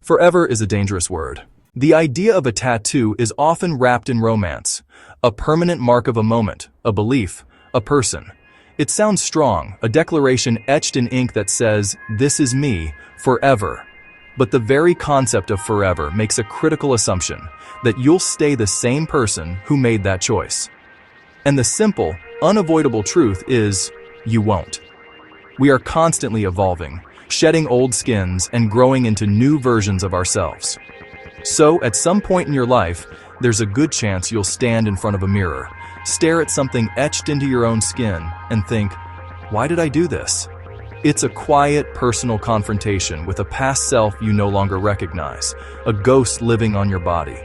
Forever is a dangerous word. The idea of a tattoo is often wrapped in romance, a permanent mark of a moment, a belief, a person. It sounds strong, a declaration etched in ink that says, "This is me, forever." But the very concept of forever makes a critical assumption that you'll stay the same person who made that choice. And the simple, unavoidable truth is, you won't. We are constantly evolving, shedding old skins and growing into new versions of ourselves. So, at some point in your life, there's a good chance you'll stand in front of a mirror, stare at something etched into your own skin, and think, why did I do this? It's a quiet, personal confrontation with a past self you no longer recognize, a ghost living on your body.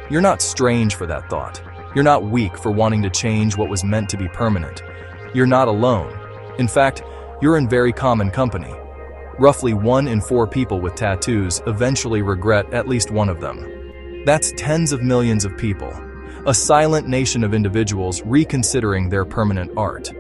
You're not strange for that thought. You're not weak for wanting to change what was meant to be permanent. You're not alone. In fact, you're in very common company. Roughly 1 in 4 people with tattoos eventually regret at least one of them. That's tens of millions of people, a silent nation of individuals reconsidering their permanent art.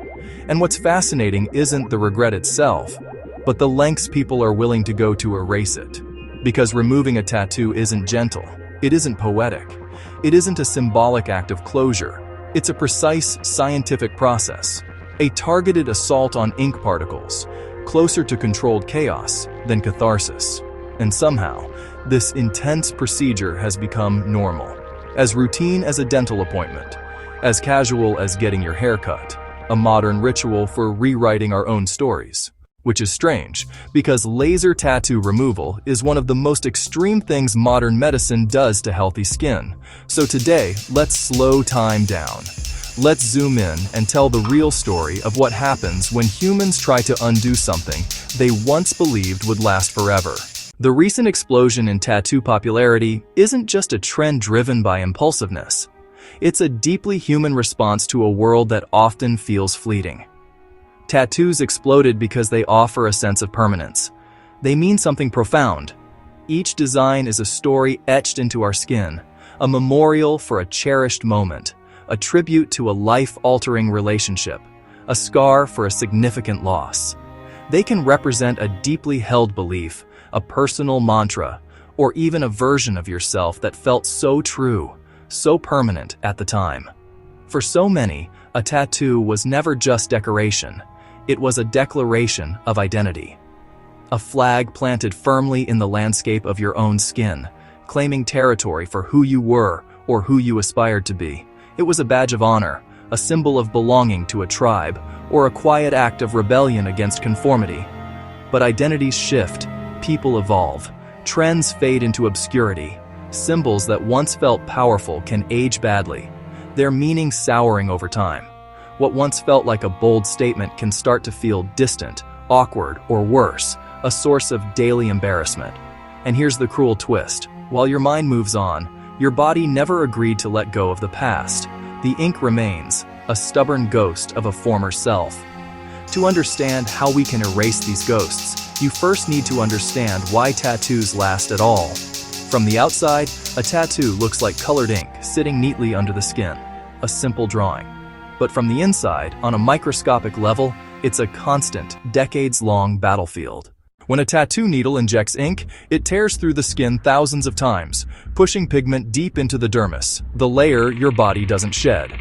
And what's fascinating isn't the regret itself, but the lengths people are willing to go to erase it. Because removing a tattoo isn't gentle, it isn't poetic, it isn't a symbolic act of closure. It's a precise scientific process, a targeted assault on ink particles, closer to controlled chaos than catharsis. And somehow, this intense procedure has become normal, as routine as a dental appointment, as casual as getting your hair cut, a modern ritual for rewriting our own stories. Which is strange, because laser tattoo removal is one of the most extreme things modern medicine does to healthy skin. So today, let's slow time down. Let's zoom in and tell the real story of what happens when humans try to undo something they once believed would last forever. The recent explosion in tattoo popularity isn't just a trend driven by impulsiveness. It's a deeply human response to a world that often feels fleeting. Tattoos exploded because they offer a sense of permanence. They mean something profound. Each design is a story etched into our skin, a memorial for a cherished moment, a tribute to a life-altering relationship, a scar for a significant loss. They can represent a deeply held belief, a personal mantra, or even a version of yourself that felt so true, so permanent at the time. For so many, a tattoo was never just decoration. It was a declaration of identity. A flag planted firmly in the landscape of your own skin, claiming territory for who you were or who you aspired to be. It was a badge of honor, a symbol of belonging to a tribe, or a quiet act of rebellion against conformity. But identities shift, people evolve, trends fade into obscurity. Symbols that once felt powerful can age badly, their meaning souring over time. What once felt like a bold statement can start to feel distant, awkward, or worse, a source of daily embarrassment. And here's the cruel twist. While your mind moves on, your body never agreed to let go of the past. The ink remains, a stubborn ghost of a former self. To understand how we can erase these ghosts, you first need to understand why tattoos last at all. From the outside, a tattoo looks like colored ink sitting neatly under the skin, a simple drawing. But from the inside, on a microscopic level, it's a constant, decades-long battlefield. When a tattoo needle injects ink, it tears through the skin thousands of times, pushing pigment deep into the dermis, the layer your body doesn't shed.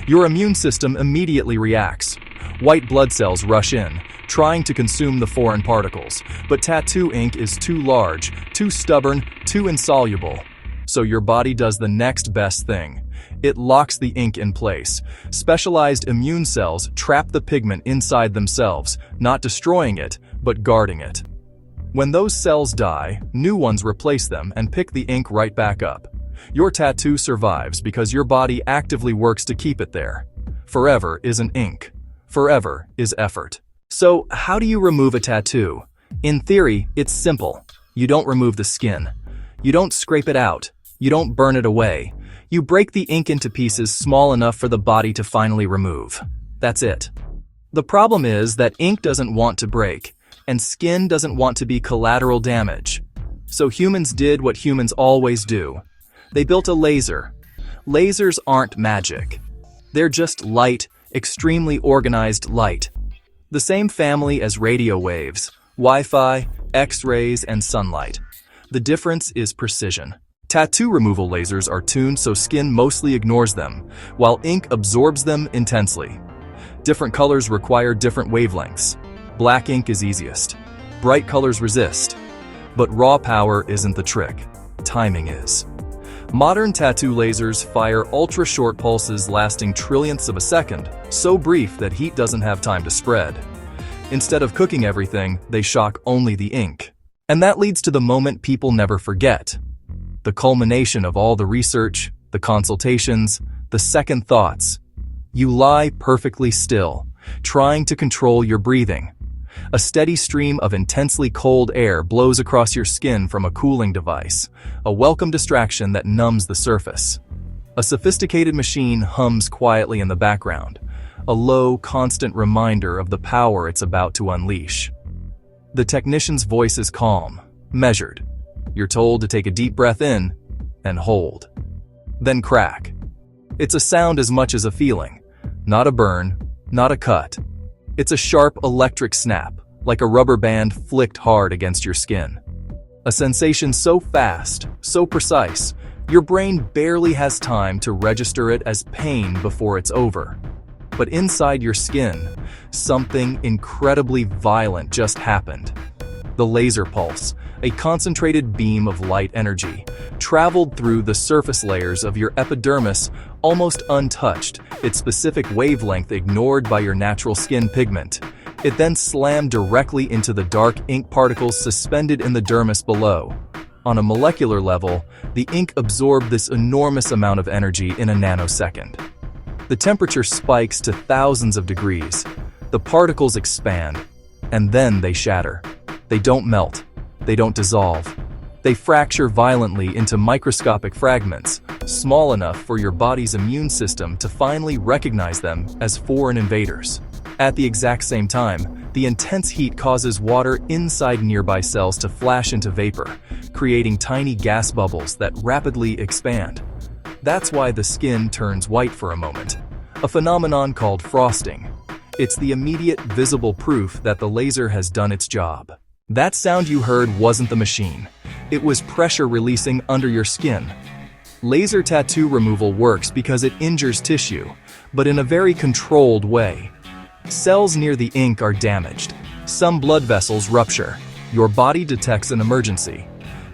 Your immune system immediately reacts. White blood cells rush in, trying to consume the foreign particles, but tattoo ink is too large, too stubborn, too insoluble. So your body does the next best thing. It locks the ink in place. Specialized immune cells trap the pigment inside themselves, not destroying it, but guarding it. When those cells die, new ones replace them and pick the ink right back up. Your tattoo survives because your body actively works to keep it there. Forever isn't ink. Forever is effort. So, how do you remove a tattoo? In theory, it's simple. You don't remove the skin. You don't scrape it out. You don't burn it away. You break the ink into pieces small enough for the body to finally remove. That's it. The problem is that ink doesn't want to break, and skin doesn't want to be collateral damage. So humans did what humans always do. They built a laser. Lasers aren't magic. They're just light, extremely organized light. The same family as radio waves, Wi-Fi, X-rays, and sunlight. The difference is precision. Tattoo removal lasers are tuned so skin mostly ignores them, while ink absorbs them intensely. Different colors require different wavelengths. Black ink is easiest. Bright colors resist. But raw power isn't the trick. Timing is. Modern tattoo lasers fire ultra-short pulses lasting trillionths of a second, so brief that heat doesn't have time to spread. Instead of cooking everything, they shock only the ink. And that leads to the moment people never forget. The culmination of all the research, the consultations, the second thoughts. You lie perfectly still, trying to control your breathing. A steady stream of intensely cold air blows across your skin from a cooling device, a welcome distraction that numbs the surface. A sophisticated machine hums quietly in the background, a low, constant reminder of the power it's about to unleash. The technician's voice is calm, measured. You're told to take a deep breath in and hold. Then crack. It's a sound as much as a feeling. Not a burn, not a cut. It's a sharp electric snap, like a rubber band flicked hard against your skin. A sensation so fast, so precise, your brain barely has time to register it as pain before it's over. But inside your skin, something incredibly violent just happened. The laser pulse, a concentrated beam of light energy, traveled through the surface layers of your epidermis almost untouched, its specific wavelength ignored by your natural skin pigment. It then slammed directly into the dark ink particles suspended in the dermis below. On a molecular level, the ink absorbed this enormous amount of energy in a nanosecond. The temperature spikes to thousands of degrees. The particles expand, and then they shatter. They don't melt. They don't dissolve. They fracture violently into microscopic fragments, small enough for your body's immune system to finally recognize them as foreign invaders. At the exact same time, the intense heat causes water inside nearby cells to flash into vapor, creating tiny gas bubbles that rapidly expand. That's why the skin turns white for a moment, a phenomenon called frosting. It's the immediate, visible proof that the laser has done its job. That sound you heard wasn't the machine. It was pressure releasing under your skin. Laser tattoo removal works because it injures tissue, but in a very controlled way. Cells near the ink are damaged. Some blood vessels rupture. Your body detects an emergency.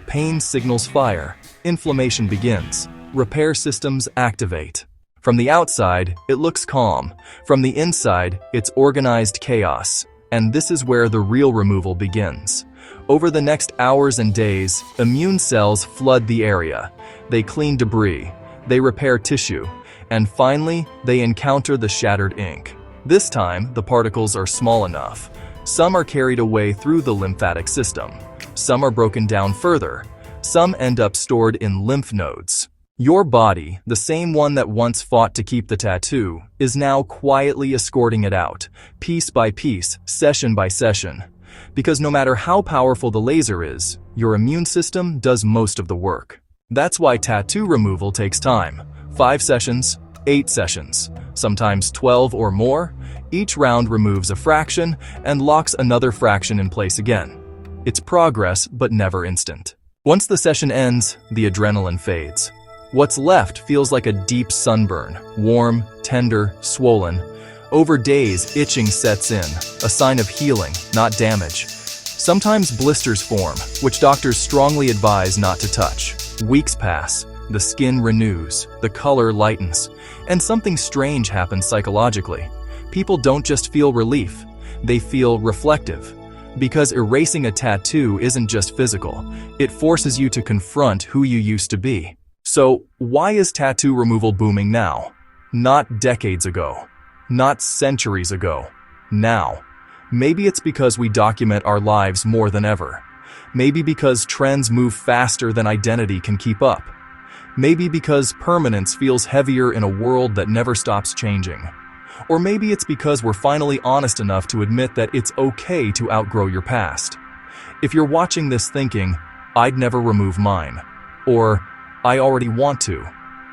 Pain signals fire. Inflammation begins. Repair systems activate. From the outside, it looks calm. From the inside, it's organized chaos. And this is where the real removal begins. Over the next hours and days, immune cells flood the area. They clean debris. They repair tissue. And finally, they encounter the shattered ink. This time, the particles are small enough. Some are carried away through the lymphatic system. Some are broken down further. Some end up stored in lymph nodes. Your body, the same one that once fought to keep the tattoo, is now quietly escorting it out, piece by piece, session by session. Because no matter how powerful the laser is, your immune system does most of the work. That's why tattoo removal takes time. 5 sessions, 8 sessions, sometimes 12 or more. Each round removes a fraction and locks another fraction in place again. It's progress, but never instant. Once the session ends, the adrenaline fades. What's left feels like a deep sunburn, warm, tender, swollen. Over days, itching sets in, a sign of healing, not damage. Sometimes blisters form, which doctors strongly advise not to touch. Weeks pass, the skin renews, the color lightens, and something strange happens psychologically. People don't just feel relief, they feel reflective. Because erasing a tattoo isn't just physical, it forces you to confront who you used to be. So, why is tattoo removal booming now? Not decades ago. Not centuries ago. Now. Maybe it's because we document our lives more than ever. Maybe because trends move faster than identity can keep up. Maybe because permanence feels heavier in a world that never stops changing. Or maybe it's because we're finally honest enough to admit that it's okay to outgrow your past. If you're watching this thinking, "I'd never remove mine," or "I already want to,"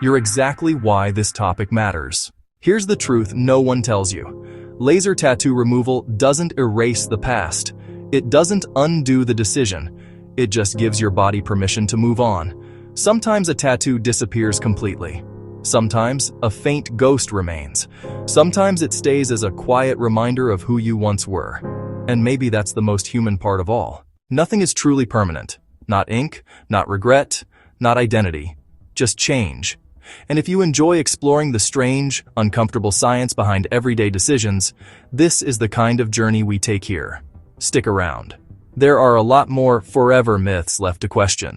you're exactly why this topic matters. Here's the truth no one tells you. Laser tattoo removal doesn't erase the past. It doesn't undo the decision. It just gives your body permission to move on. Sometimes a tattoo disappears completely. Sometimes a faint ghost remains. Sometimes it stays as a quiet reminder of who you once were. And maybe that's the most human part of all. Nothing is truly permanent. Not ink, not regret, not identity. Just change. And if you enjoy exploring the strange, uncomfortable science behind everyday decisions, this is the kind of journey we take here. Stick around. There are a lot more forever myths left to question.